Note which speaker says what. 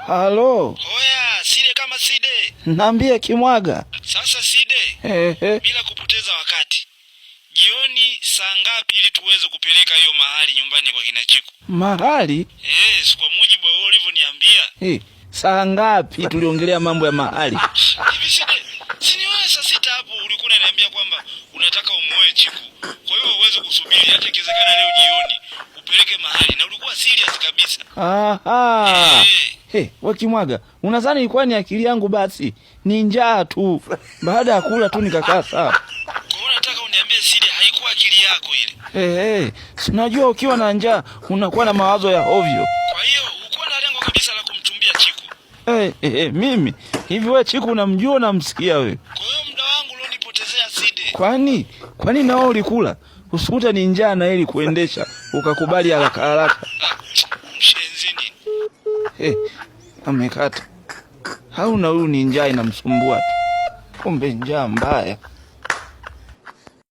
Speaker 1: Halo.
Speaker 2: Oya, Side kama Side.
Speaker 1: Niambie Kimwaga.
Speaker 2: Sasa Side. Bila kupoteza wakati. Jioni saa ngapi ili tuweze kupeleka hiyo mahali nyumbani kwa kina Chiku?
Speaker 1: Mahali?
Speaker 2: Kwa mujibu wa wewe ulivyoniambia.
Speaker 1: Saa ngapi tuliongelea mambo ya mahali?
Speaker 2: Hivi Side, si ni wewe saa 6 hapo ulikuwa unaniambia kwamba unataka umuoe Chiku. Kwa hiyo uweze kusubiri hata ikiwezekana leo jioni upeleke mahali na ulikuwa serious kabisa.
Speaker 1: Wewe Kimwaga, unadhani ilikuwa ni akili yangu basi? Ni njaa tu. Baada ya kula tu nikakaa sawa.
Speaker 2: Kwa hiyo unataka uniambie Side haikuwa akili yako ile?
Speaker 1: Unajua ukiwa na njaa unakuwa na mawazo ya ovyo.
Speaker 2: Kwa hiyo ulikuwa na lengo kabisa la kumchumbia Chiku.
Speaker 1: Mimi hivi wewe Chiku unamjua unamsikia wewe?
Speaker 2: Kwa hiyo muda wangu ulionipotezea Side.
Speaker 1: Kwani nao ulikula? Usikute ni njaa na ili kuendesha ukakubali haraka haraka.
Speaker 2: Mshenzini.
Speaker 1: Amekata. Hauna huyu ni njaa inamsumbua. Kumbe njaa mbaya.